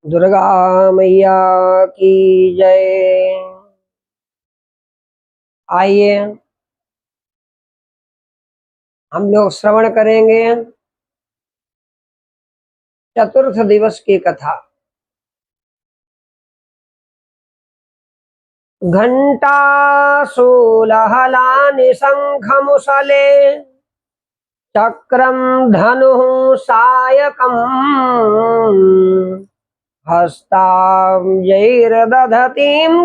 दुर्गा मैया की जय। आइए हम लोग श्रवण करेंगे चतुर्थ दिवस की कथा। घंटा शूलहलानि शंखमुसले चक्रम धनुः सायकम् हस्ताब्जैर्दधतीं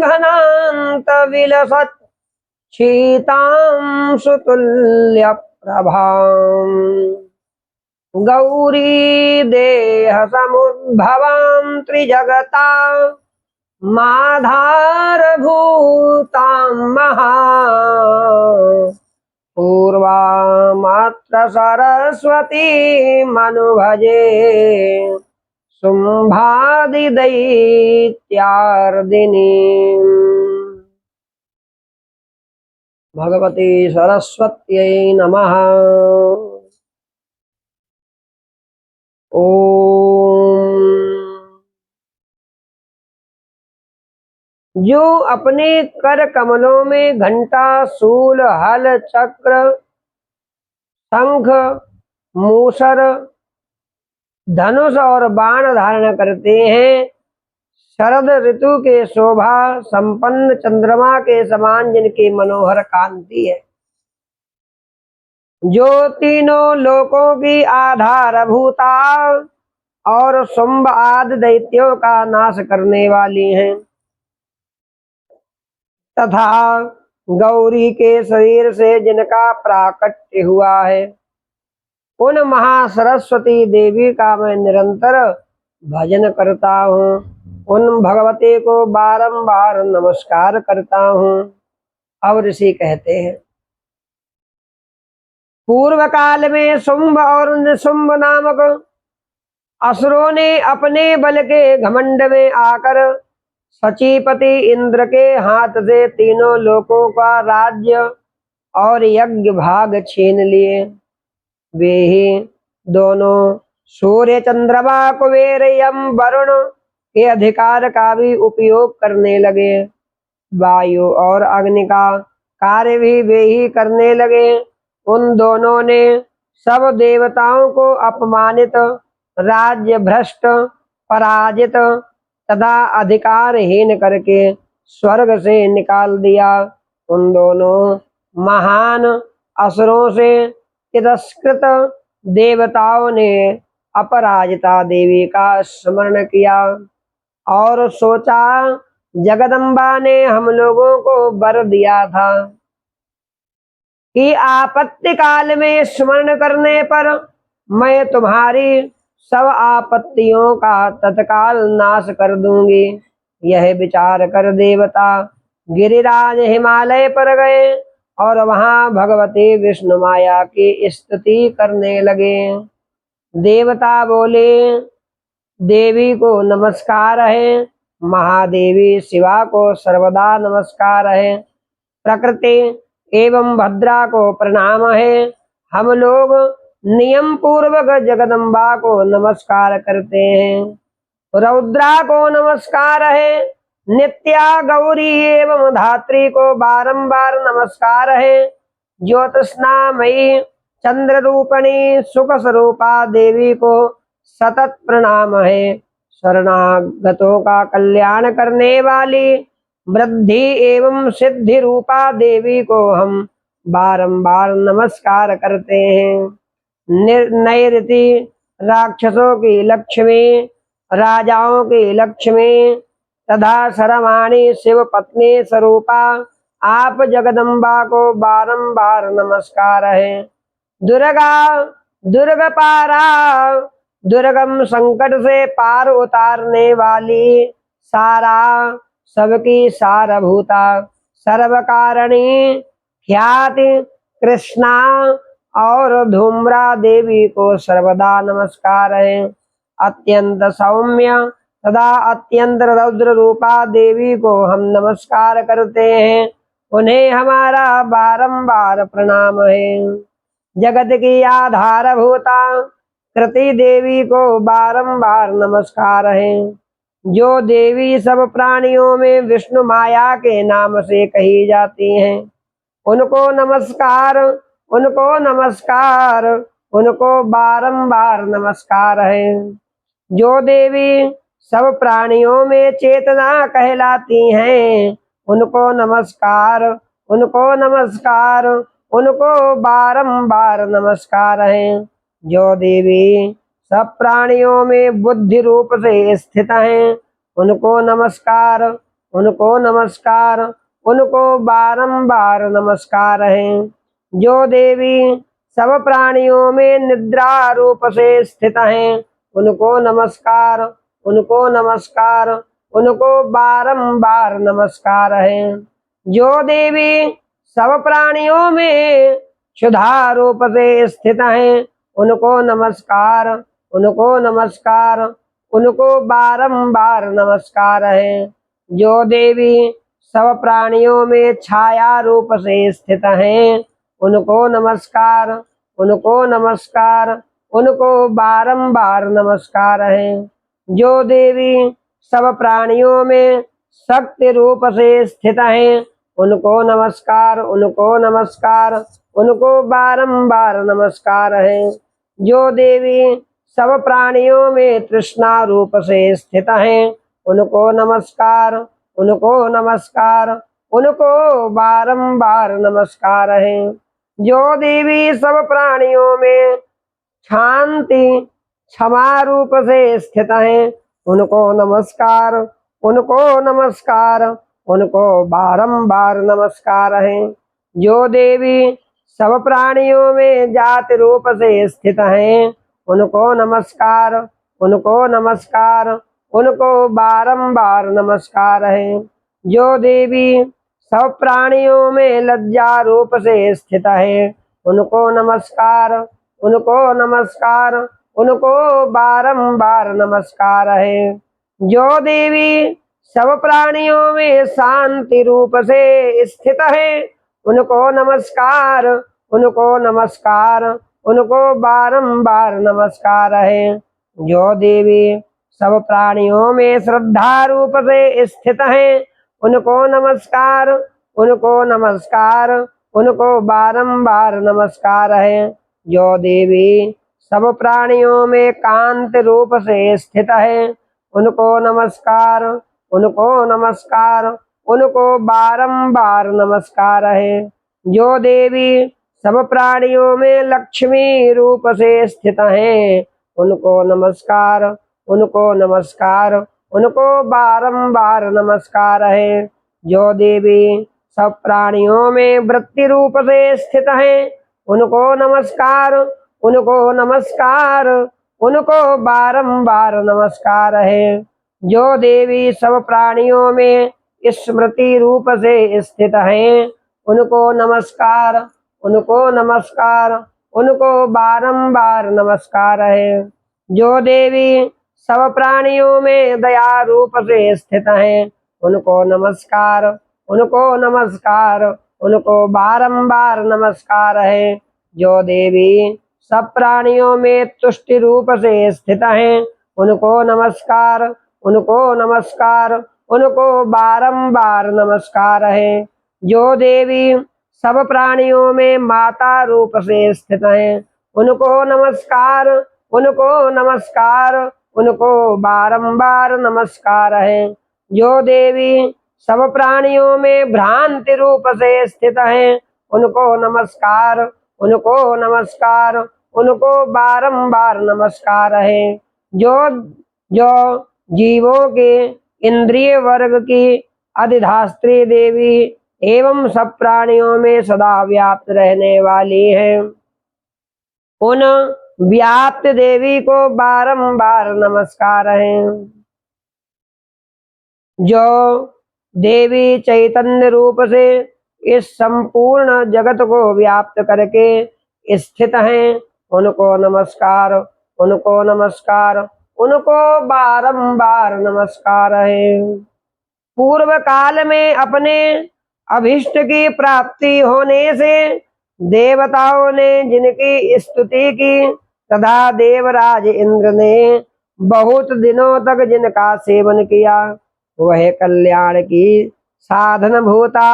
घनान्तविलसत् शीतां सुतुल्यप्रभाम् गौरी देह समुद्भवां त्रिजगता माधारभूतां महा पूर्वामात्र सरस्वतीमनुभजे शुम्भादिदैत्यार्दिनीम्। भगवती सरस्वत्यै नमः। ओम। जो अपने कर कमलों में घंटा शूल हल चक्र शंख मूसर धनुष और बाण धारण करते हैं, शरद ऋतु के शोभा संपन्न चंद्रमा के समान जिनकी मनोहर कांति है, जो तीनों लोकों की आधारभूता और शुंभ आदि दैत्यों का नाश करने वाली हैं, तथा गौरी के शरीर से जिनका प्राकट्य हुआ है, उन महासरस्वती देवी का मैं निरंतर भजन करता हूँ। उन भगवती को बारंबार नमस्कार करता हूँ। अब ऋषि कहते हैं, पूर्व काल में शुंभ और निशुंभ नामक असुरों ने अपने बल के घमंड में आकर सचीपति इंद्र के हाथ से तीनों लोकों का राज्य और यज्ञ भाग छीन लिए। वे ही दोनों सूर्य चंद्रमा कुबेर यम वरुण के अधिकार का भी उपयोग करने लगे। वायु और अग्नि का कार्य भी वे ही करने लगे। उन दोनों ने सब देवताओं को अपमानित, राज्य भ्रष्ट, पराजित तथा अधिकारहीन करके स्वर्ग से निकाल दिया। उन दोनों महान असुरों से तिरस्कृत देवताओं ने अपराजिता देवी का स्मरण किया और सोचा, जगदम्बा ने हम लोगों को वर दिया था कि आपत्ति काल में स्मरण करने पर मैं तुम्हारी सब आपत्तियों का तत्काल नाश कर दूंगी। यह विचार कर देवता गिरिराज हिमालय पर गए और वहां भगवती विष्णु माया की स्तुति करने लगे। देवता बोले, देवी को नमस्कार है, महादेवी शिवा को सर्वदा नमस्कार है, प्रकृति एवं भद्रा को प्रणाम है। हम लोग नियम पूर्वक जगदम्बा को नमस्कार करते हैं। रौद्रा को नमस्कार है, नित्या गौरी एवं धात्री को बारंबार नमस्कार है, ज्योतिष्नामयी चंद्र रूपणी सुख स्वरूपा देवी को सतत प्रणाम है। शरणागतों का कल्याण करने वाली वृद्धि एवं सिद्धि रूपा देवी को हम बारंबार नमस्कार करते हैं। नैऋति राक्षसों की लक्ष्मी, राजाओं की लक्ष्मी तथा सर्वाणी शिव पत्नी स्वरूपा आप जगदम्बा को बारंबार नमस्कार है। दुर्गा, दुर्ग पारा, दुर्गम संकट से पार उतारने वाली, सारा सबकी सारभूता, सर्वकारणी ख्याति कृष्णा और धूम्रा देवी को सर्वदा नमस्कार है। अत्यंत सौम्य तथा अत्यंत रौद्र रूपा देवी को हम नमस्कार करते हैं। उन्हें हमारा बारंबार प्रणाम है। जगत की आधारभूता कृति देवी को बारंबार नमस्कार है। जो देवी सब प्राणियों में विष्णु माया के नाम से कही जाती हैं, उनको नमस्कार, उनको नमस्कार, उनको बारंबार नमस्कार है। जो देवी सब प्राणियों में चेतना कहलाती हैं, उनको नमस्कार, उनको नमस्कार, उनको बारंबार नमस्कार है। जो देवी सब प्राणियों में बुद्धि रूप से स्थित हैं, उनको नमस्कार, उनको नमस्कार, उनको बारंबार नमस्कार है। जो देवी सब प्राणियों में निद्रा रूप से स्थित हैं, उनको नमस्कार, उनको नमस्कार, उनको बारंबार नमस्कार है। जो देवी सब प्राणियों में क्षुधा रूप से स्थित हैं, उनको नमस्कार, उनको नमस्कार, उनको बारंबार नमस्कार है। जो देवी सब प्राणियों में छाया रूप से स्थित हैं, उनको नमस्कार, उनको नमस्कार, उनको बारंबार नमस्कार है। जो देवी सब प्राणियों में शक्ति रूप से स्थित हैं, उनको नमस्कार, उनको नमस्कार, उनको बारंबार नमस्कार है। जो देवी सब प्राणियों में तृष्णा रूप से स्थित हैं, उनको नमस्कार, उनको नमस्कार, उनको बारंबार नमस्कार है। जो देवी सब प्राणियों में शांति क्षमा रूप से स्थित हैं, उनको नमस्कार, उनको नमस्कार, उनको बारंबार नमस्कार है। जो देवी सब प्राणियों में जाति रूप से स्थित हैं, उनको नमस्कार, उनको नमस्कार, उनको बारंबार नमस्कार है। जो देवी सब प्राणियों में लज्जा रूप से स्थित है, उनको नमस्कार, उनको नमस्कार, उनको बारंबार नमस्कार है। जो देवी सब प्राणियों में शांति रूप से स्थित है, उनको नमस्कार, उनको नमस्कार, उनको बारंबार नमस्कार है। जो देवी सब प्राणियों में श्रद्धा रूप से स्थित है, उनको नमस्कार, उनको नमस्कार, उनको बारंबार नमस्कार है। जो देवी सब प्राणियों में कांत रूप से स्थित है, उनको नमस्कार, उनको नमस्कार, उनको बारंबार नमस्कार है। जो देवी सब प्राणियों में लक्ष्मी रूप से स्थित हैं, उनको नमस्कार, उनको नमस्कार, उनको बारंबार नमस्कार है। जो देवी सब प्राणियों में वृत्ति रूप से स्थित हैं, उनको नमस्कार, उनको नमस्कार, उनको बारंबार नमस्कार है। जो देवी सब प्राणियों में स्मृति रूप से स्थित हैं, उनको नमस्कार, उनको नमस्कार, उनको बारंबार नमस्कार है। जो देवी सब प्राणियों में दया रूप से स्थित हैं, उनको नमस्कार, उनको नमस्कार, उनको बारंबार नमस्कार है। जो देवी सब प्राणियों में तुष्टि रूप से स्थित हैं, उनको नमस्कार, उनको नमस्कार, उनको बारंबार नमस्कार है। जो देवी सब प्राणियों में माता रूप से स्थित हैं, उनको नमस्कार, उनको नमस्कार, उनको बारंबार नमस्कार है। जो देवी सब प्राणियों में भ्रांति रूप से स्थित हैं, उनको नमस्कार, उनको नमस्कार, उनको बारंबार नमस्कार है। जो जो जीवों के इंद्रिय वर्ग की अधिधात्री देवी एवं सब प्राणियों में सदा व्याप्त रहने वाली है, उन व्याप्त देवी को बारंबार नमस्कार है। जो देवी चैतन्य रूप से इस संपूर्ण जगत को व्याप्त करके स्थित हैं, उनको नमस्कार, उनको नमस्कार, उनको बारंबार नमस्कार है। पूर्व काल में अपने अभिष्ट की प्राप्ति होने से देवताओं ने जिनकी स्तुति की तथा देवराज इंद्र ने बहुत दिनों तक जिनका सेवन किया, वह कल्याण की साधन भूता।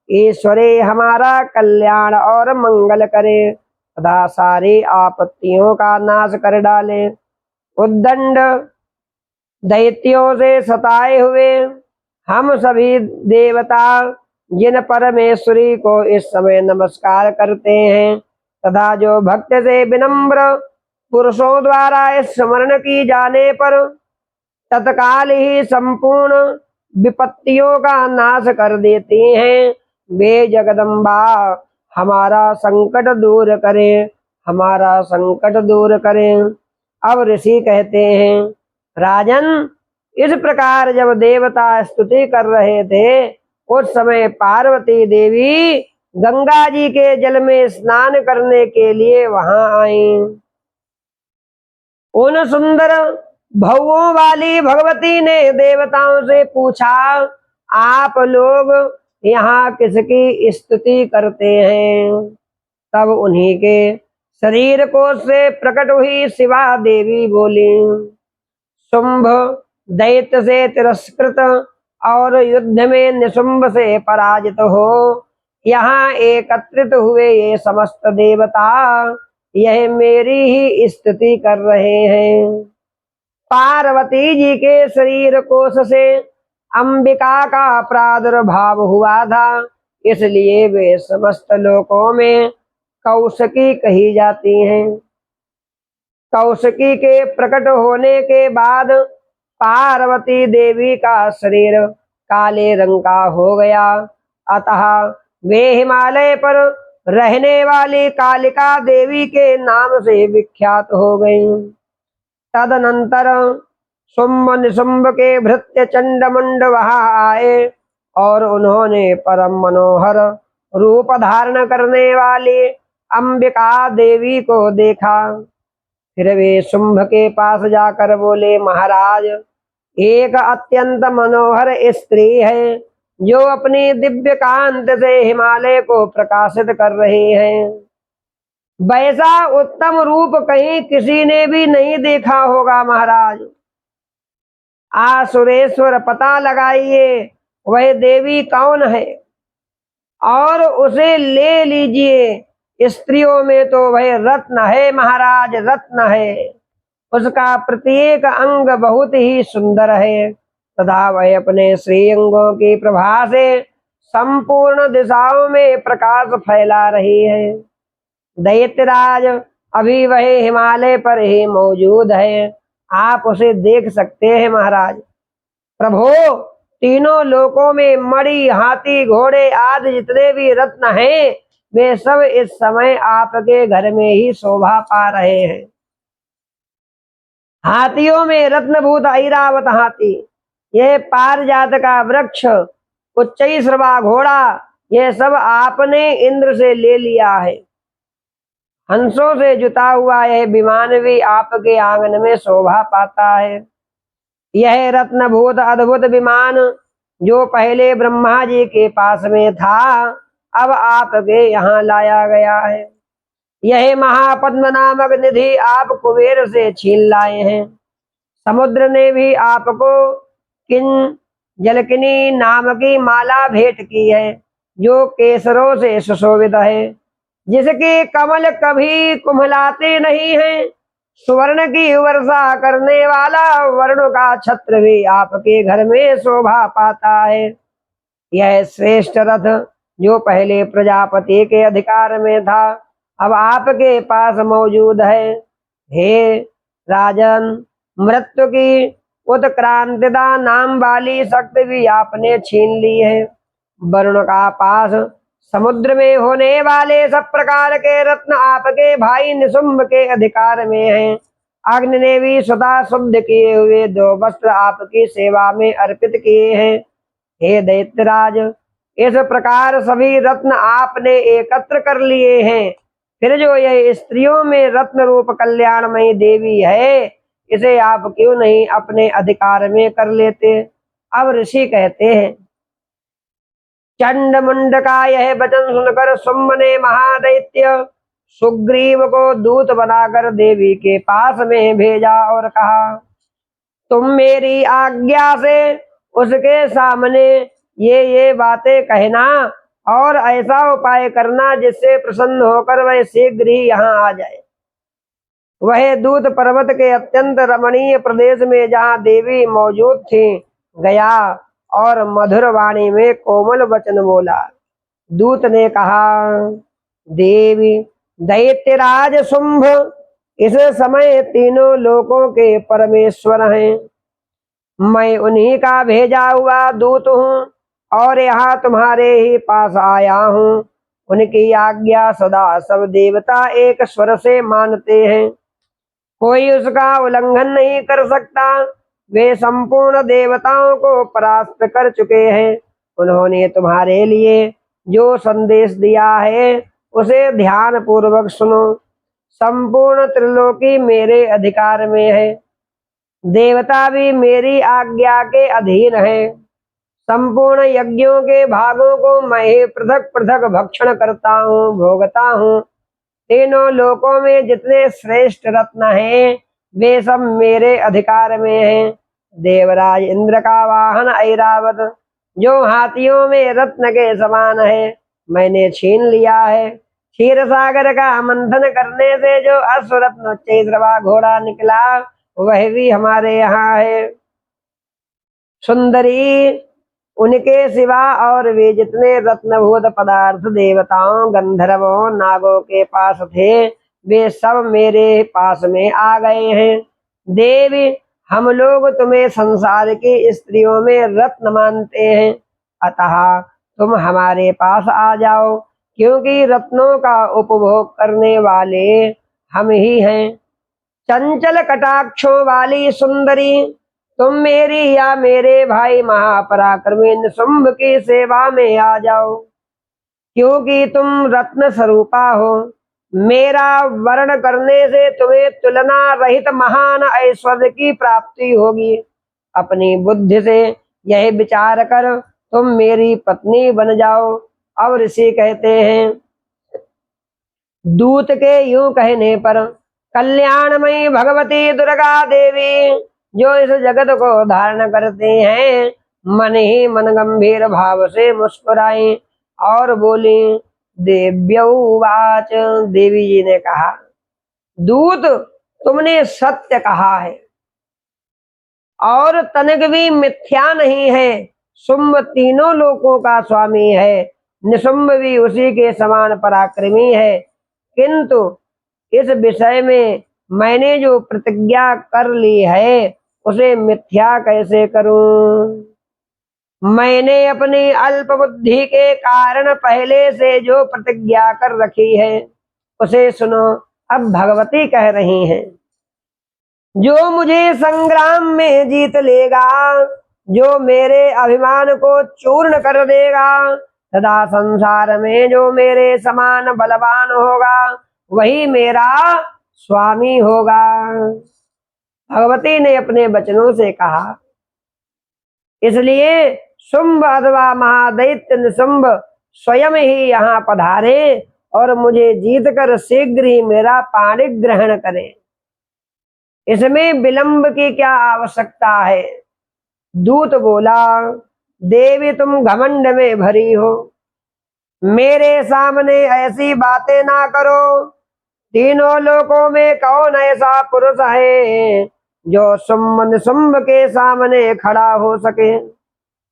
ईश्वरे हमारा कल्याण और मंगल करे, तथा सारी आपत्तियों का नाश कर डाले। उद्दंड दैत्यों से सताए हुए हम सभी देवता जिन परमेश्वरी को इस समय नमस्कार करते हैं, तथा जो भक्त से विनम्र पुरुषों द्वारा स्मरण की जाने पर तत्काल ही संपूर्ण विपत्तियों का नाश कर देती हैं, वे जगदम्बा हमारा संकट दूर करें, हमारा संकट दूर करें। अब ऋषि कहते हैं, राजन, इस प्रकार जब देवता स्तुति कर रहे थे, उस समय पार्वती देवी गंगा जी के जल में स्नान करने के लिए वहां आई। उन सुंदर भवों वाली भगवती ने देवताओं से पूछा, आप लोग यहाँ किसकी स्तुति करते हैं? तब उन्हीं के शरीर को से प्रकट हुई शिवा देवी बोली, शुंभ दैत्य से तिरस्कृत और युद्ध में निशुंभ से पराजित हो यहाँ एकत्रित हुए ये समस्त देवता यह मेरी ही स्तुति कर रहे हैं। पार्वती जी के शरीर कोश से अंबिका का प्रादुर्भाव हुआ था, इसलिए वे समस्त लोकों में कौशकी कही जाती हैं। कौशकी के प्रकट होने के बाद पार्वती देवी का शरीर काले रंग का हो गया, अतः वे हिमालय पर रहने वाली कालिका देवी के नाम से विख्यात हो गई। तदनंतर शुंभ निशुंभ के भृत्य चंडमुंड वहां आए और उन्होंने परम मनोहर रूप धारण करने वाली अंबिका देवी को देखा। फिर वे शुंभ के पास जाकर बोले, महाराज, एक अत्यंत मनोहर स्त्री है जो अपनी दिव्य कांत से हिमालय को प्रकाशित कर रही है। वैसा उत्तम रूप कहीं किसी ने भी नहीं देखा होगा महाराज। आसुरेश्वर पता लगाइए वह देवी कौन है और उसे ले लीजिए। स्त्रियों में तो वह रत्न है महाराज, रत्न है। उसका प्रत्येक अंग बहुत ही सुंदर है तथा वह अपने श्रीअंगों की प्रभा से संपूर्ण दिशाओं में प्रकाश फैला रही है। दैत्यराज, अभी वह हिमालय पर ही मौजूद है, आप उसे देख सकते हैं महाराज। प्रभो, तीनों लोकों में मणि, हाथी, घोड़े आदि जितने भी रत्न हैं, वे सब इस समय आपके घर में ही शोभा पा रहे हैं। हाथियों में रत्नभूत ऐरावत हाथी, यह पारिजात का वृक्ष, उच्चैश्रवा घोड़ा, यह सब आपने इंद्र से ले लिया है। हंसों से जुता हुआ यह विमान भी आपके आंगन में शोभा पाता है। यह रत्नभूत अद्भुत विमान जो पहले ब्रह्मा जी के पास में था, अब आपके यहाँ लाया गया है। यह महापद्म नामक निधि आप कुबेर से छीन लाए हैं। समुद्र ने भी आपको किन जलकिनी नाम की माला भेंट की है, जो केसरों से सुशोभित है, जिसके कमल कभी कुम्हलाते नहीं हैं। सुवर्ण की वर्षा करने वाला वर्ण का छत्र भी आपके घर में शोभा पाता है। यह श्रेष्ठ रथ जो पहले प्रजापति के अधिकार में था, अब आपके पास मौजूद है। हे राजन, मृत्यु की उत्क्रांतिदा नाम वाली शक्ति भी आपने छीन ली है। वरुण का पास समुद्र में होने वाले सब प्रकार के रत्न आपके भाई निशुंभ के अधिकार में हैं। अग्नि ने भी स्वतः शुद्ध किए हुए 2 वस्त्र आपकी सेवा में अर्पित किए हैं। हे दैत्यराज, इस प्रकार सभी रत्न आपने एकत्र कर लिए हैं, फिर जो यह स्त्रियों में रत्न रूप कल्याणमयी देवी है, इसे आप क्यों नहीं अपने अधिकार में कर लेते? अब ऋषि कहते हैं, चंड मुंड का यह वचन सुनकर शुंभ ने महादैत्य सुग्रीव को दूत बनाकर देवी के पास में भेजा और कहा, तुम मेरी आज्ञा से उसके सामने ये बातें कहना और ऐसा उपाय करना जिससे प्रसन्न होकर वह शीघ्र ही यहाँ आ जाए। वह दूत पर्वत के अत्यंत रमणीय प्रदेश में जहाँ देवी मौजूद थी गया और मधुर वाणी में कोमल वचन बोला। दूत ने कहा, देवी दैत्यराज शुंभ इस समय तीनों लोकों के परमेश्वर हैं। मैं उन्हीं का भेजा हुआ दूत हूँ और यहाँ तुम्हारे ही पास आया हूँ। उनकी आज्ञा सदा सब देवता एक स्वर से मानते हैं, कोई उसका उल्लंघन नहीं कर सकता। वे संपूर्ण देवताओं को परास्त कर चुके हैं। उन्होंने तुम्हारे लिए जो संदेश दिया है उसे ध्यान पूर्वक सुनो। संपूर्ण त्रिलोकी मेरे अधिकार में है, देवता भी मेरी आज्ञा के अधीन है। संपूर्ण यज्ञों के भागों को मैं पृथक पृथक भक्षण करता हूँ, भोगता हूँ। तीनों लोकों में जितने श्रेष्ठ रत्न हैं वे सब मेरे अधिकार में हैं। देवराज इंद्र का वाहन ऐरावत जो हाथियों में रत्न के समान है मैंने छीन लिया है। क्षीर सागर का मंथन करने से जो अश्वरत्न चैत्रवा घोड़ा निकला वह भी हमारे यहाँ है। सुंदरी उनके सिवा और वे जितने रत्नभूत पदार्थ देवताओं गंधर्वों नागों के पास थे वे सब मेरे पास में आ गए हैं। देवी हम लोग तुम्हें संसार की स्त्रियों में रत्न मानते हैं, अतः तुम हमारे पास आ जाओ, क्योंकि रत्नों का उपभोग करने वाले हम ही हैं। चंचल कटाक्षों वाली सुंदरी तुम मेरी या मेरे भाई महापराक्रमी निशुंभ की सेवा में आ जाओ, क्योंकि तुम रत्न स्वरूपा हो। मेरा वर्ण करने से तुम्हें तुलना रहित महान ऐश्वर्य की प्राप्ति होगी। अपनी बुद्धि से यह विचार कर तुम मेरी पत्नी बन जाओ। और ऋषि कहते हैं, दूत के यूं कहने पर कल्याणमयी भगवती दुर्गा देवी जो इस जगत को धारण करते हैं मन ही मन गंभीर भाव से मुस्कुराई और बोली। देव्यौवाच देवी जी ने कहा, दूत तुमने सत्य कहा है और तनिक भी मिथ्या नहीं है। शुंभ तीनों लोकों का स्वामी है, निशुंभ भी उसी के समान पराक्रमी है, किंतु इस विषय में मैंने जो प्रतिज्ञा कर ली है उसे मिथ्या कैसे करूं। मैंने अपनी अल्प बुद्धि के कारण पहले से जो प्रतिज्ञा कर रखी है उसे सुनो। अब भगवती कह रही हैं, जो मुझे संग्राम में जीत लेगा, जो मेरे अभिमान को चूर्ण कर देगा, सदा संसार में जो मेरे समान बलवान होगा वही मेरा स्वामी होगा। भगवती ने अपने वचनों से कहा। इसलिए शुंभ अथवा महादैत्य निशुंभ स्वयं ही यहाँ पधारे और मुझे जीतकर शीघ्र ही मेरा पाणी ग्रहण करें। इसमें विलंब की क्या आवश्यकता है। दूत बोला, देवी तुम घमंड में भरी हो, मेरे सामने ऐसी बातें ना करो। तीनों लोकों में कौन ऐसा पुरुष है जो शुंभ निशुंभ के सामने खड़ा हो सके।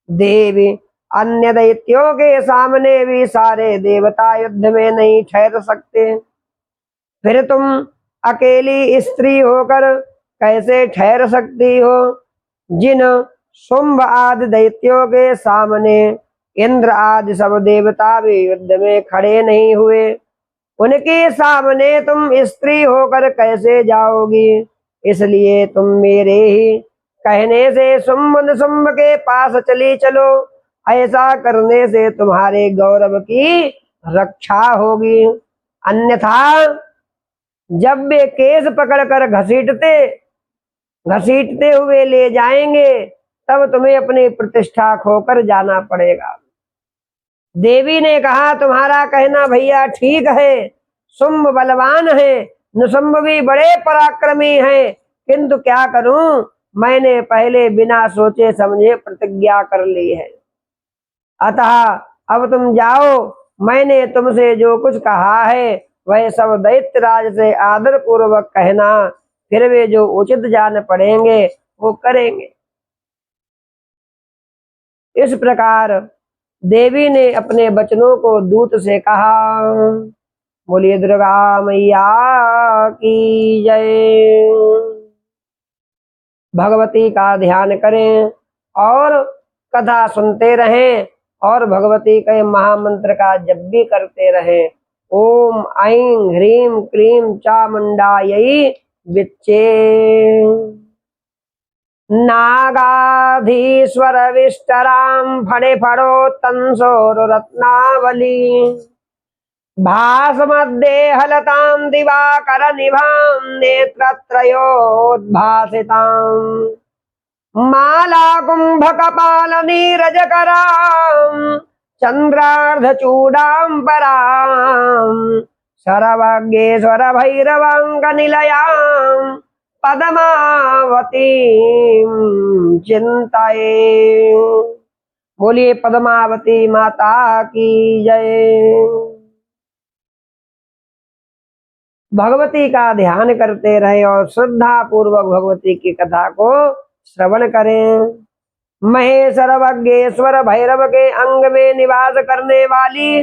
देवी अन्य दैत्यों के सामने भी सारे देवता युद्ध में नहीं ठहर सकते, फिर तुम अकेली स्त्री होकर कैसे ठहर सकती हो। जिन शुंभ आदि दैत्यों के सामने इंद्र आदि सब देवता भी युद्ध में खड़े नहीं हुए, उनके सामने तुम स्त्री होकर कैसे जाओगी। इसलिए तुम मेरे ही कहने से शुंभ निशुंभ के पास चली चलो। ऐसा करने से तुम्हारे गौरव की रक्षा होगी। अन्यथा जब वे केस पकड़कर घसीटते हुए ले जाएंगे तब तुम्हें अपनी प्रतिष्ठा खोकर जाना पड़ेगा। देवी ने कहा, तुम्हारा कहना भैया ठीक है। शुंभ बलवान है, निशुंभ भी बड़े पराक्रमी हैं, किंतु क्या करूं, मैंने पहले बिना सोचे समझे प्रतिज्ञा कर ली है। अतः अब तुम जाओ, मैंने तुमसे जो कुछ कहा है वह सब दैत्यराज से आदर पूर्वक कहना, फिर वे जो उचित जान पड़ेंगे वो करेंगे। इस प्रकार देवी ने अपने बचनों को दूत से कहा। बोलिए दुर्गा मैया की जय। भगवती का ध्यान करें और कथा सुनते रहें और भगवती के महामंत्र का जप भी करते रहें। ओम ऐं ह्रीं क्लीं चामुंडायै विच्चे। नागाधीश्वर विष्टरां फणे फणो तंसोरुरत्नावली भासमध्ये हलतां दिवाकर निभां नेत्रत्रयोद्भासितां माला कुंभकपाल नीरजकरां चंद्रार्धचूडां परां सर्वज्ञेश्वर भैरवांगनिलयां पद्मावतीं चिंतये। बोलिए पद्मावती माता की जय। भगवती का ध्यान करते रहें और श्रद्धा पूर्वक भगवती की कथा को श्रवण करें। महेश सर्वज्ञेश्वर भैरव के अंग में निवास करने वाली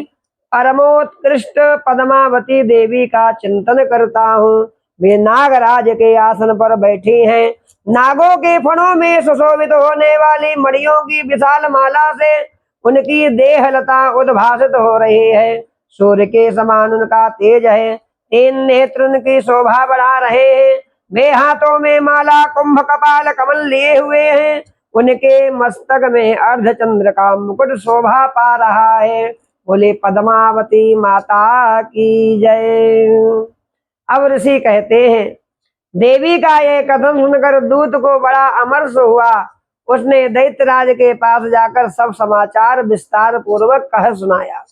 परमोत्कृष्ट पद्मावती देवी का चिंतन करता हूँ। वे नागराज के आसन पर बैठी हैं। नागों के फणों में सुशोभित होने वाली मणियों की विशाल माला से उनकी देहलता उद्भासित हो रही है। सूर्य के समान उनका तेज है। 3 नेत्र उनकी शोभा बढ़ा रहे हैं। वे हाथों में माला कुंभ कपाल कमल लिए हुए हैं। उनके मस्तक में अर्धचंद्र का मुकुट शोभा पा रहा है। बोले पद्मावती माता की जय। अब ऋषि कहते हैं, देवी का यह कथन सुनकर दूत को बड़ा अमर्ष हुआ। उसने दैत्यराज के पास जाकर सब समाचार विस्तार पूर्वक कह सुनाया।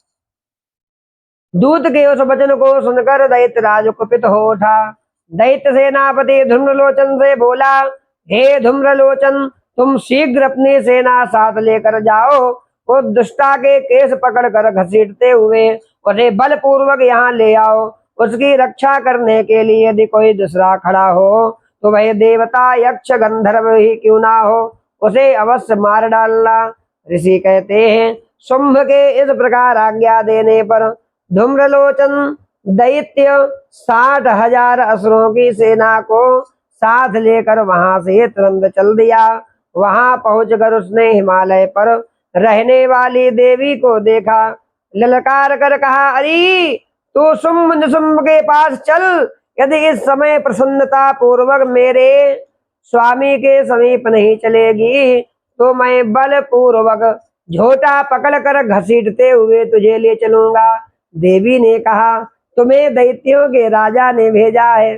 दूत के उस वचन को सुनकर दैत्यराज कुपित हो उठा। दैत्य सेनापति धूम्रलोचन से बोला, हे धूम्रलोचन, तुम शीघ्र अपनी सेना साथ लेकर जाओ। उस दुष्टा के केस पकड़कर घसीटते हुए उसे बलपूर्वक यहाँ ले आओ। उसकी रक्षा करने के लिए यदि कोई दूसरा खड़ा हो तो वह देवता यक्ष गंधर्व ही क्यों ना हो, उसे अवश्य मार डालना। ऋषि कहते हैं, शुंभ के इस प्रकार आज्ञा देने पर धूम्रलोचन दैत्य 60,000 असुरों की सेना को साथ लेकर वहां से तुरंत चल दिया। वहां पहुंचकर उसने हिमालय पर रहने वाली देवी को देखा। ललकार कर कहा, अरे तू शुंभ निशुंभ के पास चल। यदि इस समय प्रसन्नता पूर्वक मेरे स्वामी के समीप नहीं चलेगी तो मैं बल पूर्वक झोटा पकड़कर घसीटते हुए तुझे ले चलूंगा। देवी ने कहा, तुम्हें दैत्यों के राजा ने भेजा है।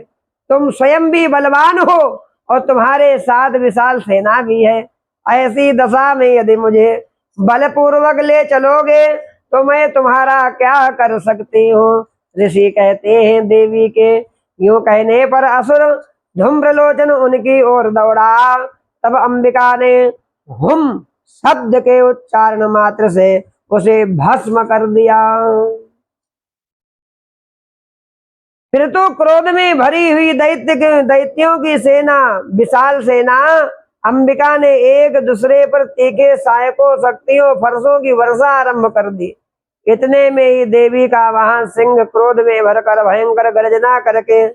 तुम स्वयं भी बलवान हो और तुम्हारे साथ विशाल सेना भी है। ऐसी दशा में यदि मुझे बलपूर्वक ले चलोगे तो मैं तुम्हारा क्या कर सकती हूँ। ऋषि कहते हैं, देवी के यूं कहने पर असुर धूम्रलोचन उनकी ओर दौड़ा। तब अंबिका ने हुम शब्द के उच्चारण मात्र से उसे भस्म कर दिया। फिर तो क्रोध में भरी हुई दैत्यों की सेना, विशाल सेना, अंबिका ने एक दूसरे पर तीखे सहायकों शक्तियों फरसों की वर्षा आरंभ कर दी। इतने में ही देवी का वहां सिंह क्रोध में भरकर भयंकर गर्जना करके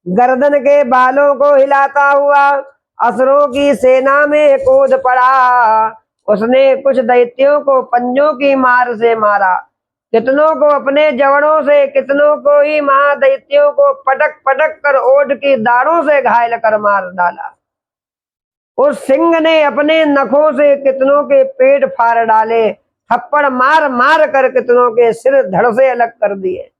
गर्दन के बालों को हिलाता हुआ असुरों की सेना में कूद पड़ा। उसने कुछ दैत्यों को पंजों की मार से मारा, कितनों को अपने जवड़ों से, कितनों को ही महादैत्यों को पटक पटक कर ओठ की दाढ़ों से घायल कर मार डाला। उस सिंह ने अपने नखों से कितनों के पेट फाड़ डाले, थप्पड़ मार मार कर कितनों के सिर धड़ से अलग कर दिए,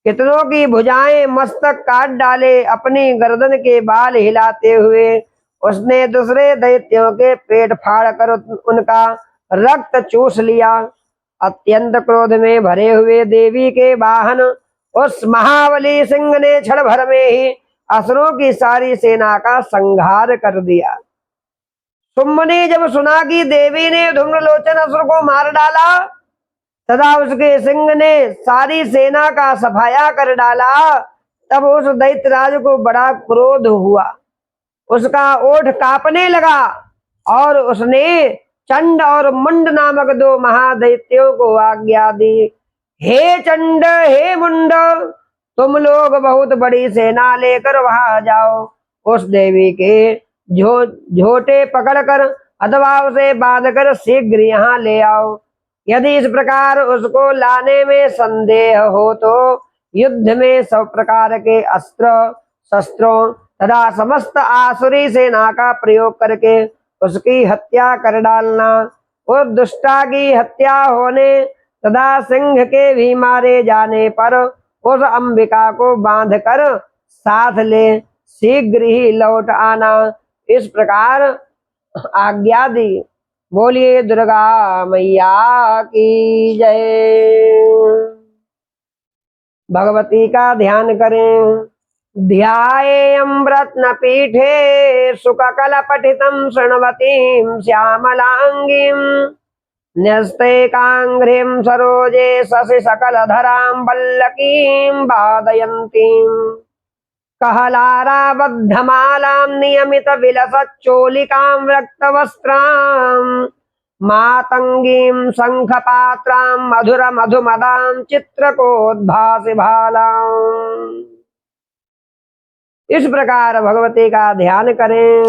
कितनों की भुजाएं मस्तक काट डाले। अपनी गर्दन के बाल हिलाते हुए उसने दूसरे दैत्यों के पेट फाड़ कर उनका रक्त चूस लिया। अत्यंत क्रोध में भरे हुए देवी के वाहन उस महाबली सिंह ने क्षण भर में ही असुरों की सारी सेना का संहार कर दिया। शुंभ ने जब सुना कि देवी ने धूम्रलोचन असुर को मार डाला, तथा उसके सिंह ने सारी सेना का सफाया कर डाला, तब उस दैत्यराज को बड़ा क्रोध हुआ। उसका ओठ कांपने लगा और उसने चंड और मुंड नामक दो महादैत्यों को आज्ञा दी, हे चंड हे मुंड, तुम लोग बहुत बड़ी सेना लेकर वहां जाओ। उस देवी के झोटे पकड़कर अथवा उसे बांधकर शीघ्र यहाँ ले आओ। यदि इस प्रकार उसको लाने में संदेह हो तो युद्ध में सब प्रकार के अस्त्र शस्त्रों तथा समस्त आसुरी सेना का प्रयोग करके उसकी हत्या कर डालना। उस दुष्टा की हत्या होने तथा सिंह के भी मारे जाने पर उस अंबिका को बांधकर साथ ले शीघ्र ही लौट आना। इस प्रकार आज्ञा दी। बोलिए दुर्गा मैया की जय। भगवती का ध्यान करें। ध्यायेयं रत्नपीठे सुककलपठितं शृण्वतीं श्यामलांगीं न्यस्ते कांघ्रिं सरोजे शशि सकलधरां वल्लकीं वादयन्तीं कहलाराबद्धमालां नियमित विलसच्चोलिकां रक्तवस्त्रां मातंगीं शंखपात्रां मधुर मधुमदां चित्रकोद्भासि भालां। इस प्रकार भगवती का ध्यान करें।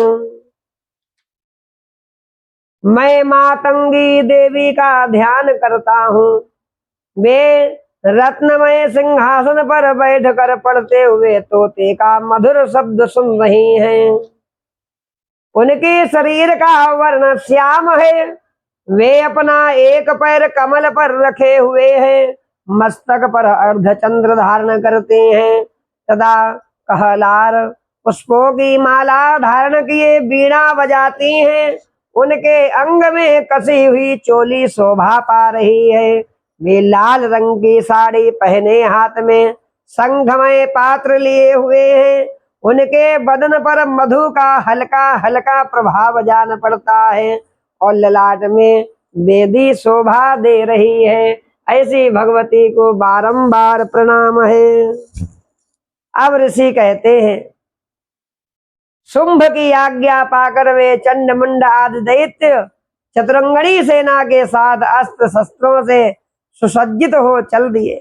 मैं मातंगी देवी का ध्यान करता हूँ। वे रत्नमय सिंहासन पर बैठकर पढ़ते हुए तोते का मधुर शब्द सुन रही हैं। उनके शरीर का वर्ण श्याम है। वे अपना एक पैर कमल पर रखे हुए हैं, मस्तक पर अर्धचंद्र धारण करते हैं तथा कहलार पुष्पों की माला धारण किए बीणा बजाती हैं। उनके अंग में कसी हुई चोली शोभा पा रही है। वे लाल रंग की साड़ी पहने हाथ में संघमय पात्र लिए हुए हैं। उनके बदन पर मधु का हल्का हल्का प्रभाव जान पड़ता है और ललाट में वेदी शोभा दे रही है। ऐसी भगवती को बारंबार प्रणाम है। अब ऋषि कहते हैं, शुंभ की आज्ञा पाकर वे चंड मुंड आदि दैत्य चतुरंगणी सेना के साथ अस्त्र शस्त्रों से सुसज्जित हो चल दिए।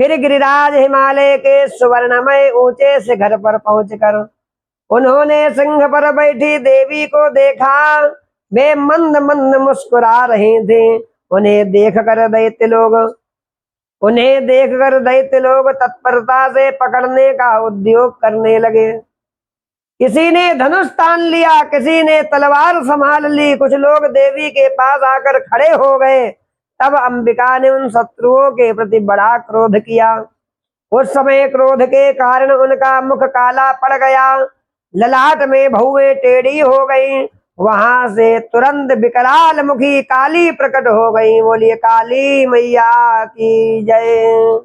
फिर गिरिराज हिमालय के सुवर्णमय ऊंचे शिखर पर पहुंचकर उन्होंने सिंह पर बैठी देवी को देखा। वे मंद मंद मुस्कुरा रहे थे। उन्हें देखकर दैत्य लोग तत्परता से पकड़ने का उद्योग करने लगे। किसी ने धनुष तान लिया, किसी ने तलवार संभाल ली। कुछ लोग देवी के पास आकर खड़े हो गए। तब अंबिका ने उन शत्रुओं के प्रति बड़ा क्रोध किया। उस समय क्रोध के कारण उनका मुख काला पड़ गया, ललाट में भौएं टेढ़ी हो गई। वहां से तुरंत विकराल मुखी काली प्रकट हो गई। बोलिए काली मैया की जय।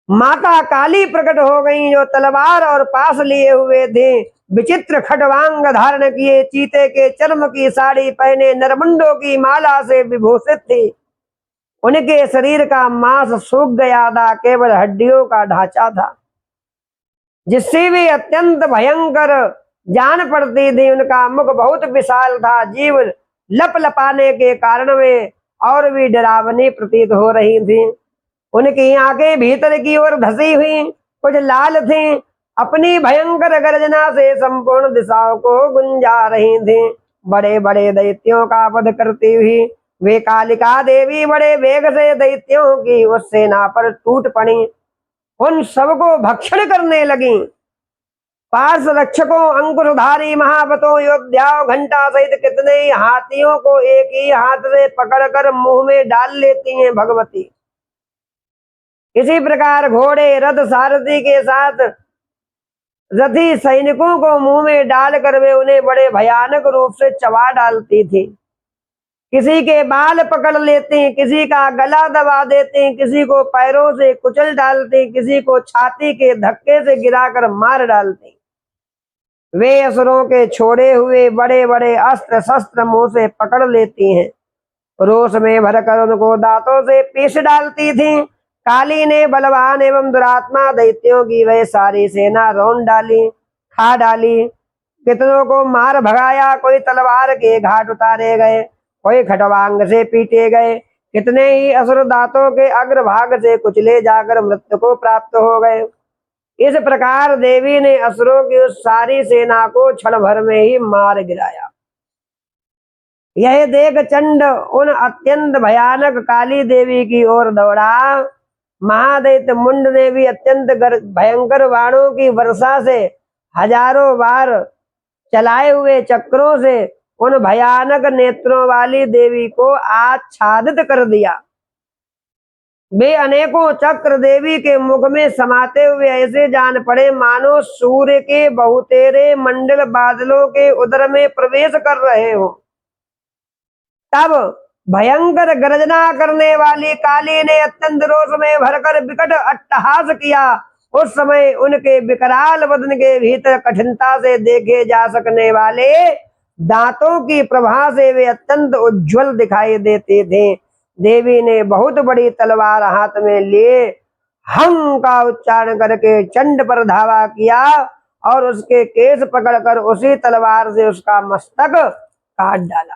माता काली प्रकट हो गई, जो तलवार और पास लिए हुए थे, विचित्र खडवांग धारण किए, चीते के चर्म की साड़ी पहने, नरमुंडों की माला से विभूषित थी। उनके शरीर का मांस सूख गया था, केवल हड्डियों का ढांचा था, जिससे वे अत्यंत भयंकर जान पड़ती थी। उनका मुख बहुत विशाल था, जीव लपलपाने के कारण वे और भी डरावनी प्रतीत हो रही थी। उनकी आंखें भीतर की ओर धसी हुई कुछ लाल थीं। अपनी भयंकर गर्जना से संपूर्ण दिशाओं को गुंजा रही थीं। बड़े बड़े दैत्यों का वध करती हुई वे कालिका देवी बड़े वेग से दैत्यों की उस सेना पर टूट पड़ी, उन सबको भक्षण करने लगी। पार्श्व रक्षकों, अंकुशधारी महावतों, योद्धाओं, घंटा सहित कितने ही हाथियों को एक ही हाथ से पकड़कर मुंह में डाल लेती हैं भगवती। इसी प्रकार घोड़े, रथ, सारथी के साथ रथी सैनिकों को मुंह में डालकर वे उन्हें बड़े भयानक रूप से चबा डालती थी। किसी के बाल पकड़ लेती, किसी का गला दबा देती, किसी को पैरों से कुचल डालती, किसी को छाती के धक्के से गिराकर मार डालती। वे असुरों के छोड़े हुए बड़े बड़े अस्त्र शस्त्र मुंह से पकड़ लेती हैं। रोष में भरकर उनको दांतों से पीस डालती थी। काली ने बलवान एवं दुरात्मा दैत्यों की वह सारी सेना रौंद डाली, खा डाली। कितनों को मार भगाया, कोई तलवार के घाट उतारे गए, कोई खटवांग से पीटे गए। कितने ही असुर दांतों के अग्रभाग से कुचले जाकर मृत्यु को प्राप्त हो गए। इस प्रकार देवी ने असुरों की उस सारी सेना को क्षण भर में ही मार गिराया। यह देख चंड उन अत्यंत भयानक काली देवी की ओर दौड़ा। महादैत्य मुंड ने भी अत्यंत भयंकर बाणों की वर्षा से हजारों बार चलाए हुए चक्रों से उन भयानक नेत्रों वाली देवी को आच्छादित कर दिया। वे अनेकों चक्र देवी के मुख में समाते हुए ऐसे जान पड़े मानो सूर्य के बहुतेरे मंडल बादलों के उदर में प्रवेश कर रहे हो। तब भयंकर गर्जना करने वाली काली ने अत्यंत रोष में भरकर विकट अट्टहास किया। उस समय उनके विकराल बदन के भीतर कठिनता से देखे जा सकने वाले दांतों की प्रभा से वे अत्यंत उज्जवल दिखाई देते थे। देवी ने बहुत बड़ी तलवार हाथ में लिए हं का उच्चारण करके चंड पर धावा किया और उसके केस पकड़कर उसी तलवार से उसका मस्तक काट डाला।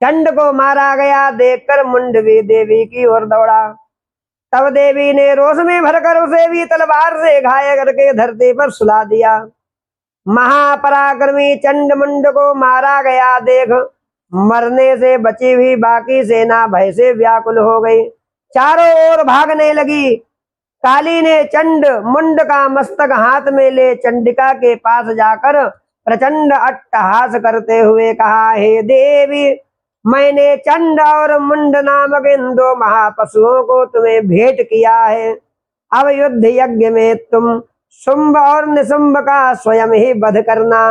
चंड को मारा गया देखकर मुंड भी देवी की ओर दौड़ा। तब देवी ने रोष में भरकर उसे भी तलवार से घायल करके धरती पर सुला दिया। महापराक्रमी चंड मुंड को मारा गया देख मरने से बची हुई बाकी सेना भय से व्याकुल हो गई, चारों ओर भागने लगी। काली ने चंड मुंड का मस्तक हाथ में ले चंडिका के पास जाकर प्रचंड अट्टहास करते हुए कहा, हे देवी, मैंने चंड और मुंड नामक इन दो महापशुओं को तुम्हें भेंट किया है। अब युद्ध यज्ञ में तुम शुंभ और निशुंभ का स्वयं ही वध करना।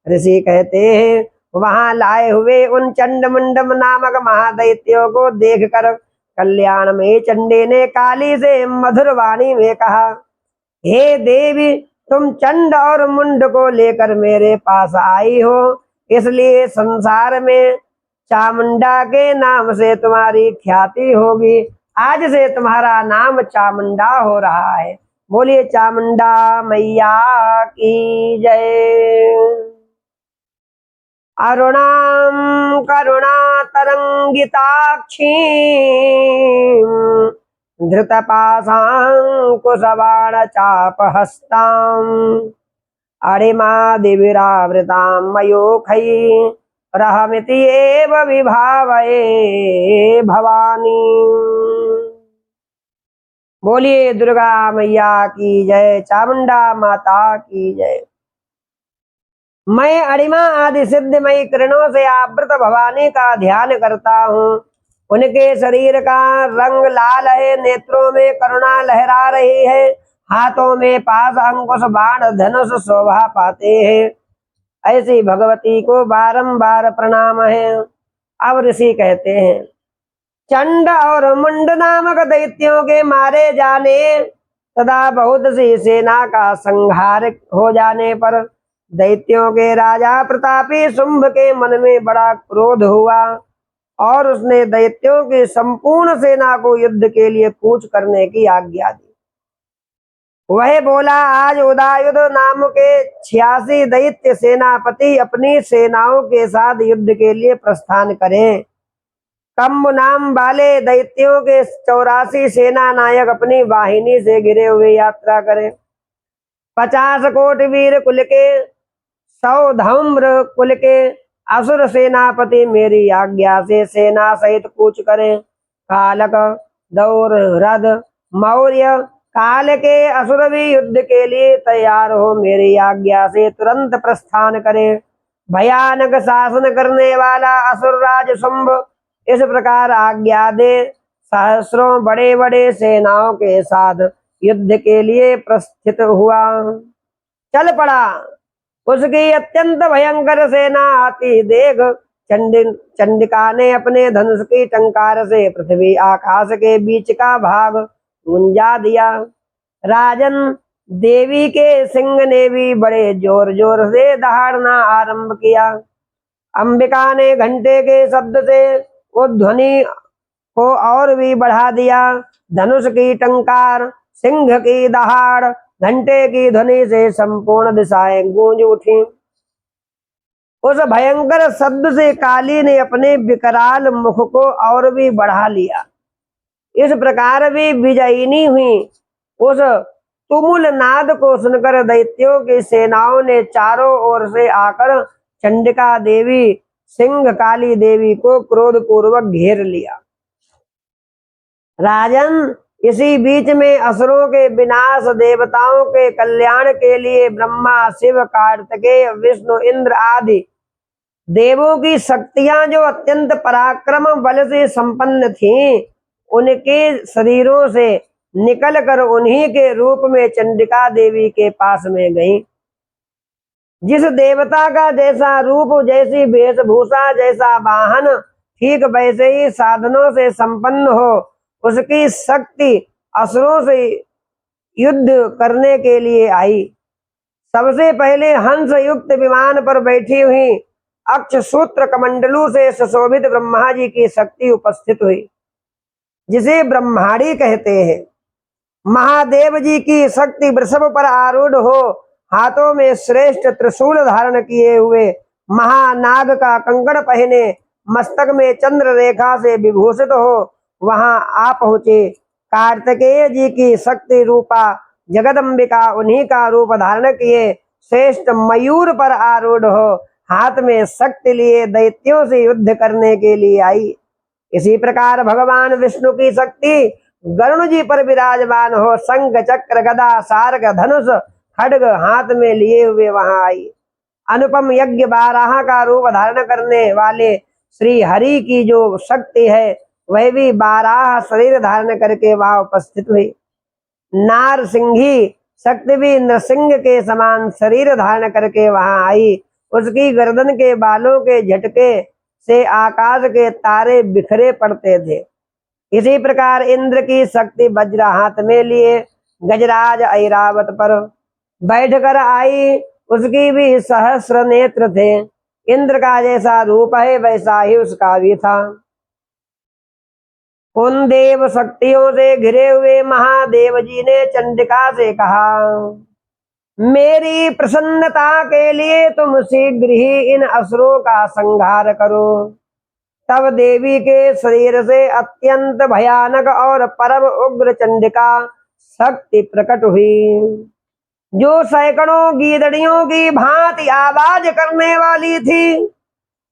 ऋषि कहते हैं, वहां लाए हुए उन चंड मुंडम नामक महादैत्यों को देखकर कल्याण में चंडी ने काली से मधुर वाणी में कहा, हे देवी, तुम चंड और मुंड को लेकर मेरे पास आई हो, इसलिए संसार में चामुंडा के नाम से तुम्हारी ख्याति होगी। आज से तुम्हारा नाम चामुंडा हो रहा है। बोलिए चामुंडा मैया की जय। अरुणाम करुणा तरंगिताक्षी धृतपाशांकुशबाण चापहस्तां अणिमा दिविरावृतां मयूखै रहमिति एव विभावये भवानी। बोलिए दुर्गा मैया की जय, चामुंडा माता की जय। मैं अणिमा आदि सिद्धमयी किरणों से आवृत भवानी का ध्यान करता हूँ। उनके शरीर का रंग लाल है, नेत्रों में करुणा लहरा रही है, हाथों में पाश अंकुश बाण धनुष शोभा पाते हैं। ऐसी भगवती को बारंबार प्रणाम है। अब ऋषि कहते हैं, चंड और मुंड नामक दैत्यों के मारे जाने तथा बहुत सी सेना का संहार हो जाने पर दैत्यों के राजा प्रतापी शुंभ के मन में बड़ा क्रोध हुआ और उसने दैत्यों की संपूर्ण सेना को युद्ध के लिए कूच करने की आज्ञा दी। वह बोला, आज उदायुध नाम के 86 दैत्य सेनापति अपनी सेनाओं के साथ युद्ध के लिए प्रस्थान करें। कम्ब नाम वाले दैत्यों के 84 सेना नायक अपनी वाहिनी से घिरे हुए यात्रा करें। 50 कोट वीर कुल के 100 धौम्र कुल के असुर सेनापति मेरी आज्ञा से सेना सहित कूच करें। कालक, दौर, रद, मौर्य, काल के असुर भी युद्ध के लिए तैयार हो मेरी आज्ञा से तुरंत प्रस्थान करें। भयानक शासन करने वाला असुरराज शुंभ इस प्रकार आज्ञा दे सहस्रों बड़े बड़े सेनाओं के साथ युद्ध के लिए प्रस्थित हुआ, चल पड़ा। उसकी अत्यंत भयंकर सेना आती देख चंडिका ने अपने धनुष की टंकार से पृथ्वी आकाश के बीच का भाग गुंजा दिया। राजन, देवी के सिंह ने भी बड़े जोर जोर से दहाड़ना आरंभ किया। अंबिका ने घंटे के शब्द से वो ध्वनि को और भी बढ़ा दिया। धनुष की टंकार, सिंह की दहाड़, घंटे की ध्वनि से संपूर्ण दिशाएं गूंज उठी। उस भयंकर शब्द से काली ने अपने विकराल मुख को और भी बढ़ा लिया। इस प्रकार भी विजयिनी हुई। उस तुमुल नाद को सुनकर दैत्यों की सेनाओं ने चारों ओर से आकर चंडिका देवी, सिंह काली देवी को क्रोध पूर्वक घेर लिया। राजन, इसी बीच में असुरों के विनाश, देवताओं के कल्याण के लिए ब्रह्मा, शिव, कार्तिकेय, विष्णु, इंद्र आदि देवों की शक्तियां जो अत्यंत पराक्रम बल से संपन्न थीं, उनके शरीरों से निकलकर उन्हीं के रूप में चंडिका देवी के पास में गईं। जिस देवता का जैसा रूप, जैसी वेशभूषा, जैसा वाहन, ठीक वैसे ही साधनों से संपन्न हो, उसकी शक्ति असुरों से युद्ध करने के लिए आई। सबसे पहले हंस युक्त विमान पर बैठी हुई अक्ष सूत्र कमंडलू से सुशोभित ब्रह्मा जी की शक्ति उपस्थित हुई, जिसे ब्रह्माणी कहते हैं। महादेव जी की शक्ति वृषभ पर आरूढ़ हो, हाथों में श्रेष्ठ त्रिशूल धारण किए हुए, महानाग का कंकड़ पहने, मस्तक में चंद्र रेखा से विभूषित हो वहां आ पहुंचे। कार्तिकेय जी की शक्ति रूपा जगदम्बिका उन्हीं का रूप धारण किए श्रेष्ठ मयूर पर आरूढ़ हो, हाथ में शक्ति लिए दैत्यों से युद्ध करने के लिए आई। इसी प्रकार भगवान विष्णु की शक्ति गरुण जी पर विराजमान हो, शंख, चक्र, गदा, सारग, धनुष, खड्ग हाथ में लिए हुए वहां आई। अनुपम यज्ञ बाराह का रूप धारण करने वाले श्री हरि की जो शक्ति है, वह भी बाराह शरीर धारण करके वहां उपस्थित हुई। नार सिंही शक्ति भी नरसिंह के समान शरीर धारण करके वहां आई। उसकी गर्दन के बालों के झटके से आकाश के तारे बिखरे पड़ते थे। इसी प्रकार इंद्र की शक्ति वज्र हाथ में लिए गजराज ऐरावत पर बैठकर आई। उसकी भी सहस्र नेत्र थे। इंद्र का जैसा रूप है वैसा ही उसका भी था। उन देव शक्तियों से घिरे हुए महादेव जी ने चंडिका से कहा, मेरी प्रसन्नता के लिए तुम शीघ्र ही इन असुरों का संहार करो। तब देवी के शरीर से अत्यंत भयानक और परम उग्र चंडिका शक्ति प्रकट हुई, जो सैकड़ों गीदड़ियों की भांति आवाज करने वाली थी।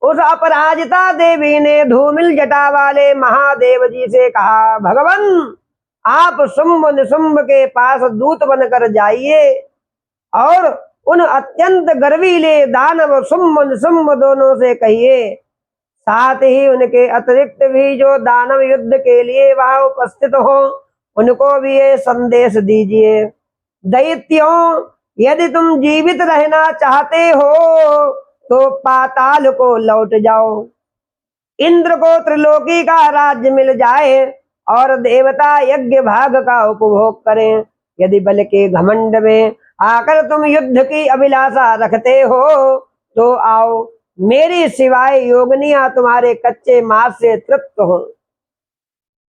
उस अपराजिता देवी ने धूमिल जटा वाले महादेव जी से कहा, भगवान, आप शुंभ निशुंभ के पास दूत बनकर जाइए और उन अत्यंत गर्वीले दानव शुंभ निशुंभ दोनों से कहिए, साथ ही उनके अतिरिक्त भी जो दानव युद्ध के लिए वहां उपस्थित हो, उनको भी ये संदेश दीजिए, दैत्यों, यदि तुम जीवित रहना चाहते हो तो पाताल को लौट जाओ। इंद्र को त्रिलोकी का राज्य मिल जाए और देवता यज्ञ भाग का उपभोग करें। यदि बल के घमंड में आकर तुम युद्ध की अभिलाषा रखते हो तो आओ, मेरी सिवाय योगनियां तुम्हारे कच्चे मांस से तृप्त हो।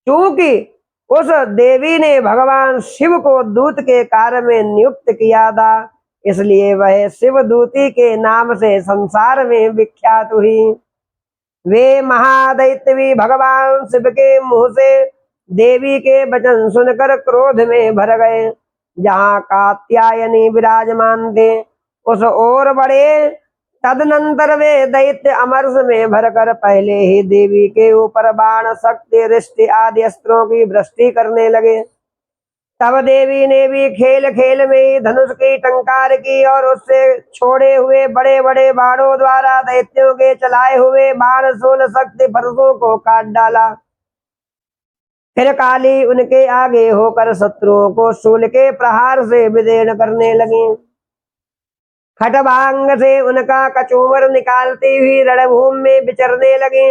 क्योंकि उस देवी ने भगवान शिव को दूत के कार्य में नियुक्त किया था, इसलिए वह शिवदूती के नाम से संसार में विख्यात हुई। वे महादैत्य भी भगवान शिव के मुंह से देवी के वचन सुनकर क्रोध में भर गए। जहाँ कात्यायनी विराजमान थे उस ओर बढ़े। तदनंतर वे दैत्य अमरस में भरकर पहले ही देवी के ऊपर बाण, शक्ति, रिष्टि आदि अस्त्रों की वृष्टि करने लगे। तब देवी ने भी खेल खेल में ही धनुष की टंकार की और उससे छोड़े हुए बड़े बड़े बाणों द्वारा दैत्यों के चलाए हुए बाण शूल शक्ति फरसों को काट डाला। फिर काली उनके आगे होकर शत्रुओं को शूल के प्रहार से विदीर्ण करने लगी। खटभांग से उनका कचूमर निकालती हुई रणभूमि में विचरने लगी।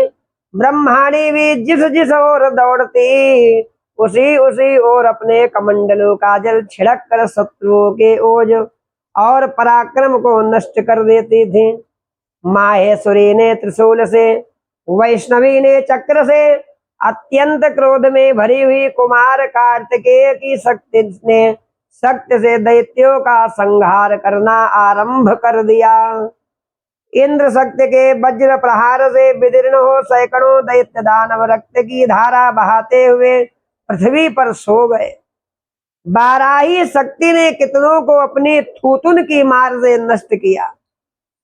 ब्रह्माणी भी जिस जिस ओर दौड़ती उसी उसी और अपने कमंडलों का जल छिड़क कर शत्रुओं के ओज और पराक्रम को नष्ट कर देती थी। माहेश्वरी ने त्रिशूल से, वैष्णवी ने चक्र से, अत्यंत क्रोध में भरी हुई कुमार कार्तिकेय की शक्ति ने शक्ति से दैत्यों का संहार करना आरंभ कर दिया। इंद्र शक्ति के वज्र प्रहार से विदीर्ण हो सैकड़ों दैत्य दानव रक्त की धारा बहाते हुए पृथ्वी पर सो गए। बाराही शक्ति ने कितनों को अपनी थूथुन की मार से नष्ट किया।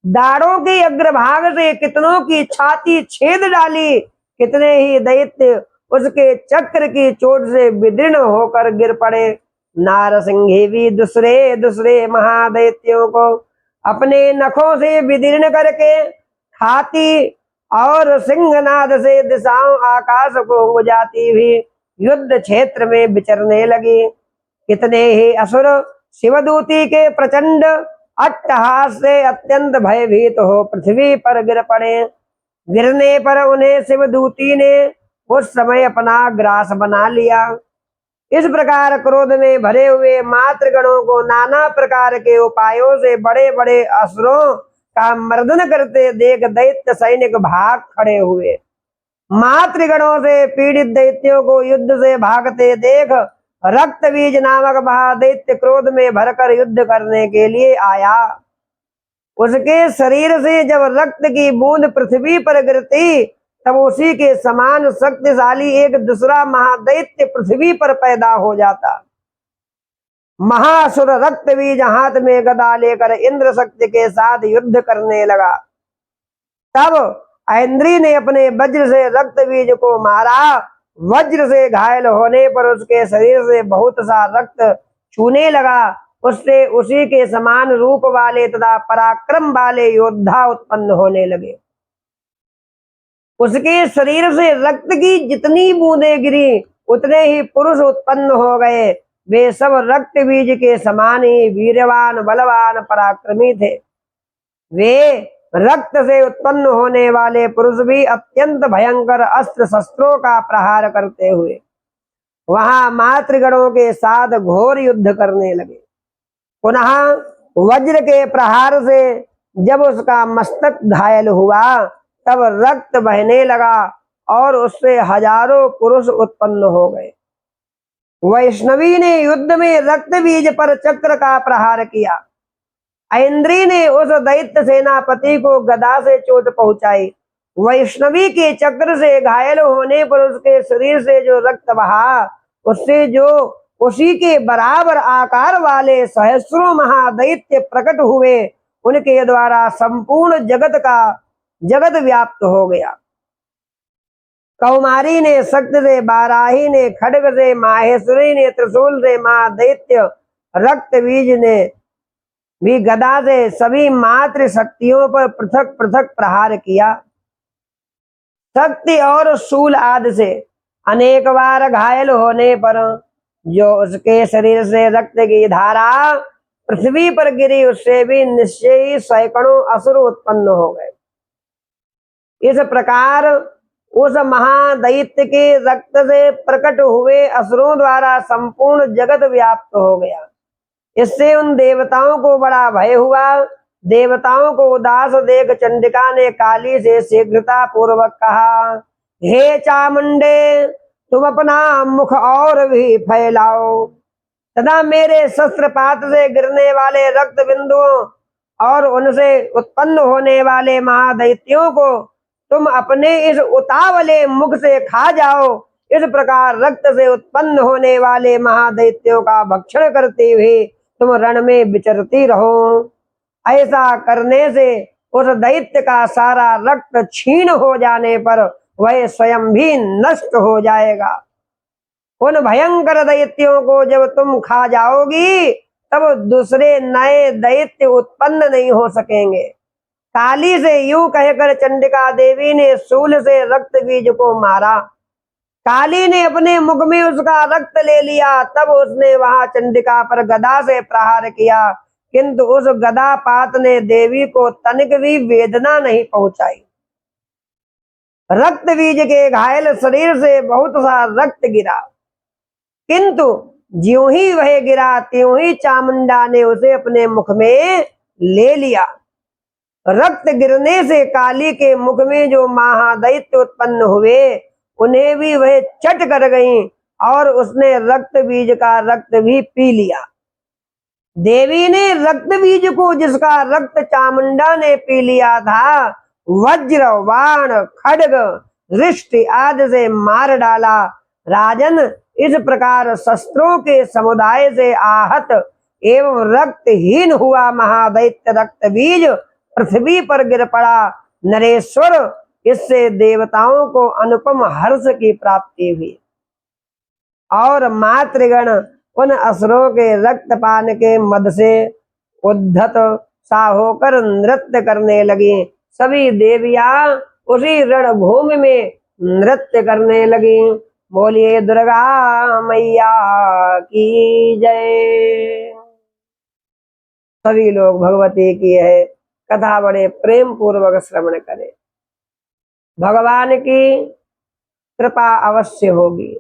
दाढ़ों के अग्रभाग से कितनों की छाती छेद डाली। कितने ही दैत्य उसके चक्र की चोट से विदीर्ण होकर गिर पड़े। नारसिंही भी दूसरे दूसरे महादैत्यों को अपने नखों से विदीर्ण करके खाती और सिंहनाद से दिशाओं आकाश को गुंजाती हुई युद्ध क्षेत्र में विचरने लगी। कितने ही असुर शिवदूती के प्रचंड अट्टहास से अत्यंत भयभीत हो पृथ्वी पर गिर पड़े। गिरने पर उन्हें शिवदूती ने उस समय अपना ग्रास बना लिया। इस प्रकार क्रोध में भरे हुए मातृगणों को नाना प्रकार के उपायों से बड़े बड़े असुरों का मर्दन करते देख दैत्य सैनिक भाग खड़े हुए। मातृगणों से पीड़ित दैत्यों को युद्ध से भागते देख रक्तबीज नामक महादैत्य क्रोध में भरकर युद्ध करने के लिए आया। उसके शरीर से जब रक्त की बूंद पृथ्वी पर गिरती तब उसी के समान शक्तिशाली एक दूसरा महादैत्य पृथ्वी पर पैदा हो जाता। महासुर रक्तबीज हाथ में गदा लेकर इंद्र शक्ति के साथ युद्ध करने लगा। तब ऐन्द्री ने अपने वज्र से रक्तबीज को मारा। वज्र से घायल होने पर उसके शरीर से बहुत सा रक्त छूने लगा। उससे उसी के समान रूप वाले तथा पराक्रम वाले योद्धा उत्पन्न होने लगे। उसके शरीर से रक्त की जितनी बूंदें गिरी उतने ही पुरुष उत्पन्न हो गए। वे सब रक्त बीज के समान ही वीरवान बलवान पराक्रमी थे। वे रक्त से उत्पन्न होने वाले पुरुष भी अत्यंत भयंकर अस्त्र शस्त्रों का प्रहार करते हुए वहां मातृगणों के साथ घोर युद्ध करने लगे। पुनः वज्र के प्रहार से जब उसका मस्तक घायल हुआ तब रक्त बहने लगा और उससे हजारों पुरुष उत्पन्न हो गए। वैष्णवी ने युद्ध में रक्त बीज पर चक्र का प्रहार किया। ऐन्द्री ने उस दैत्य सेनापति को गदा से चोट पहुंचाई। वैष्णवी के चक्र से घायल होने पर उसके शरीर से जो रक्त बहा उससे जो उसी के बराबर आकार वाले सहस्रों महादैत्य प्रकट हुए उनके द्वारा संपूर्ण जगत व्याप्त हो गया। कौमारी ने शक्ति से, बाराही ने खड्ग से, माहेश्वरी ने त्रिशूल से, महादैत्य रक्तबीज ने भी गदा से सभी मातृ शक्तियों पर पृथक पृथक प्रहार किया। शक्ति और शूल आदि से अनेक बार घायल होने पर जो उसके शरीर से रक्त की धारा पृथ्वी पर गिरी उससे भी निश्चय ही सैकड़ों असुर उत्पन्न हो गए। इस प्रकार उस महादैत्य के रक्त से प्रकट हुए असुरों द्वारा संपूर्ण जगत व्याप्त हो गया। इससे उन देवताओं को बड़ा भय हुआ। देवताओं को उदास देख चंडिका ने काली से शीघ्रता पूर्वक कहा, हे चामुंडे, तुम अपना मुख और भी फैलाओ तथा मेरे शस्त्रपात से गिरने वाले रक्त बिंदुओं और उनसे उत्पन्न होने वाले महादैत्यों को तुम अपने इस उतावले मुख से खा जाओ। इस प्रकार रक्त से उत्पन्न होने वाले महादैत्यों का भक्षण करते हुए तुम रण में विचरती रहो। ऐसा करने से उस दैत्य का सारा रक्त छीन हो जाने पर वह स्वयं भी नष्ट हो जाएगा। उन भयंकर दैत्यों को जब तुम खा जाओगी तब दूसरे नए दैत्य उत्पन्न नहीं हो सकेंगे। काली से यूं कहकर चंडिका देवी ने शूल से रक्त बीज को मारा। काली ने अपने मुख में उसका रक्त ले लिया। तब उसने वहां चंडिका पर गदा से प्रहार किया, किंतु उस गदा पात ने देवी को तनिक भी वेदना नहीं पहुंचाई। रक्त बीज के घायल शरीर से बहुत सा रक्त गिरा। किंतु ज्यों ही वह गिरा त्यों ही चामुंडा ने उसे अपने मुख में ले लिया। रक्त गिरने से काली के मुख में जो महादैत्य उत्पन्न हुए उन्हें भी वह चट कर गईं और उसने रक्त बीज का रक्त भी पी लिया। देवी ने रक्त बीज को, जिसका रक्त चामुंडा ने पी लिया था, वज्र बाण खड्ग रिष्टि आदि से मार डाला। राजन, इस प्रकार शस्त्रों के समुदाय से आहत एवं रक्तहीन हुआ महादैत्य रक्त बीज पृथ्वी पर गिर पड़ा। नरेश्वर, इससे देवताओं को अनुपम हर्ष की प्राप्ति हुई और मातृगण उन असुरों के रक्तपान के मद से उद्धत सा होकर नृत्य करने लगी। सभी देवियां उसी रणभूमि में नृत्य करने लगी। बोलिए दुर्गा मैया की जय। सभी लोग भगवती की है कथा बड़े प्रेम पूर्वक श्रवण करें। भगवान की कृपा अवश्य होगी।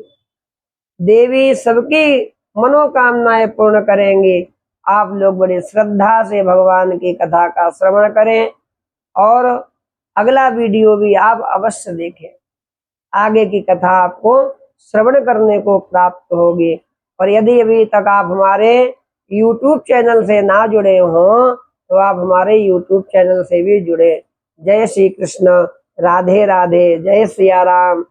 देवी सबकी मनोकामनाएं पूर्ण करेंगी। आप लोग बड़ी श्रद्धा से भगवान की कथा का श्रवण करें और अगला वीडियो भी आप अवश्य देखें। आगे की कथा आपको श्रवण करने को प्राप्त होगी। और यदि अभी तक आप हमारे YouTube चैनल से ना जुड़े हों तो आप हमारे YouTube चैनल से भी जुड़े। जय श्री कृष्ण, राधे राधे, जय सिया राम।